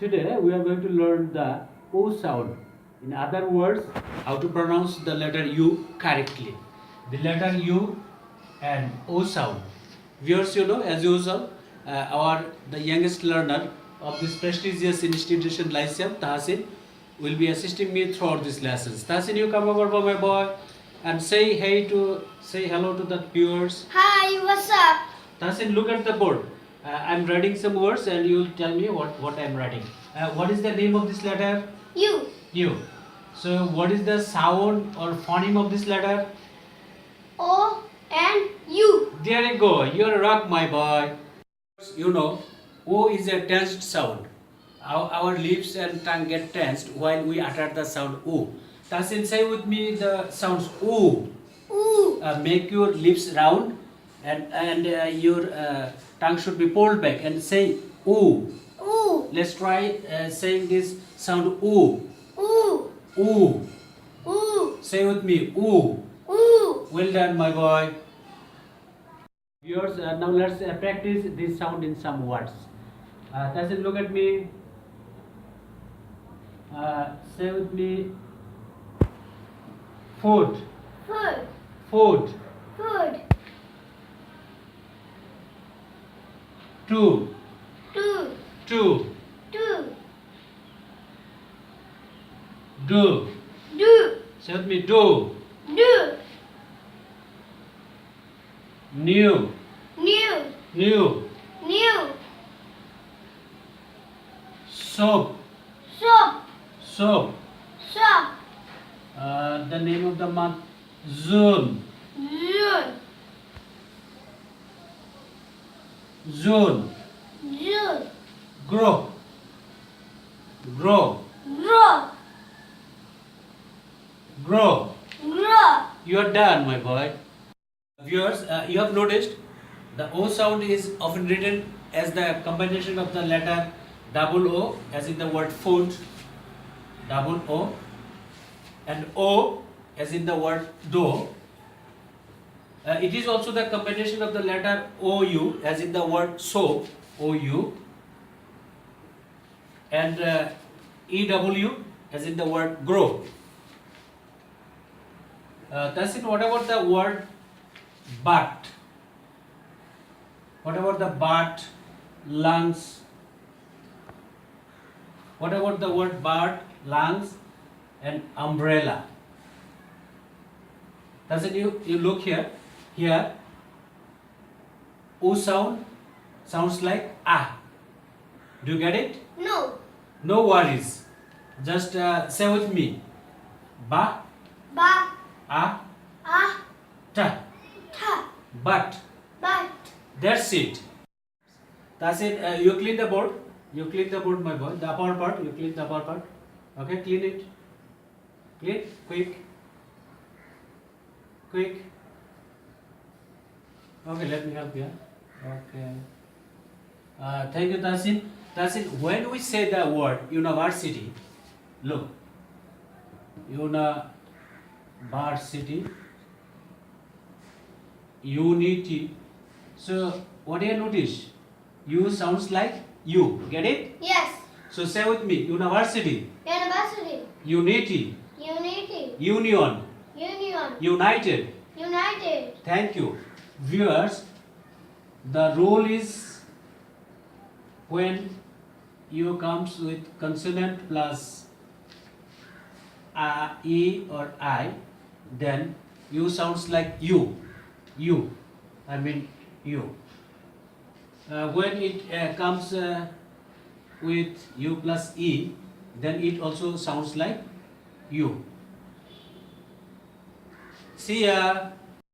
Today we are going to learn the O sound. In other words, how to pronounce the letter U correctly. The letter U and O sound. Viewers, as usual, the youngest learner of this prestigious institution, Lyceum, Tahasin, will be assisting me throughout these lessons. Tahasin, you come over, my boy, and say hello to the viewers. Hi, what's up? Tahasin, look at the board. I'm writing some words, and you'll tell me what I'm writing. What is the name of this letter? U. U. So, what is the sound or phoneme of this letter? O and U. There you go. You're a rock, my boy. O is a tensed sound. Our lips and tongue get tensed while we utter the sound O. Tasin, say with me the sounds O. U. Make your lips round and your tongue should be pulled back and say O. U. Let's try saying this sound O. U. O. U. Say with me O. U. Well done, my boy. Viewers, now let's practice this sound in some words. Tasin, look at me. Say with me food. Food. Food. Food. Two. Two. Two. Two. Do. Do. Say with me do. Do. New. New. New. New. Soap. Soap. Soap. Soap. The name of the month June. June. June. June. Grow. Grow. Grow. Grow. Grow. You are done, my boy. Viewers, you have noticed the O sound is often written as the combination of the letter double O, as in the word food, double O, and O, as in the word do. It is also the combination of the letter OU, as in the word soap, OU, and EW, as in the word grow. That's it. What about the word but? What about the but, lungs? What about the word but, lungs, and umbrella? Doesn't you look here? Here, O sound sounds like ah. Do you get it? No. No worries. Just say with me. Ba, Ba. ah, Ah. ta. Ta. But. But. That's it. That's it. You clean the board. You clean the board, my boy. The upper part. You clean the upper part. Okay, clean it. Clean. Quick. Quick. Okay, let me help you. Okay. Thank you, Tasin. Tasin, when we say the word university, look. University. Unity. So, what do you notice? U sounds like U. Get it? Yes. So, say with me. University. University. Unity. Unity. Union. Union. United. United. Thank you. Viewers, the rule is when U comes with consonant plus E or I, then U sounds like U. U. I mean U. When it comes with U plus E, then it also sounds like U. See ya.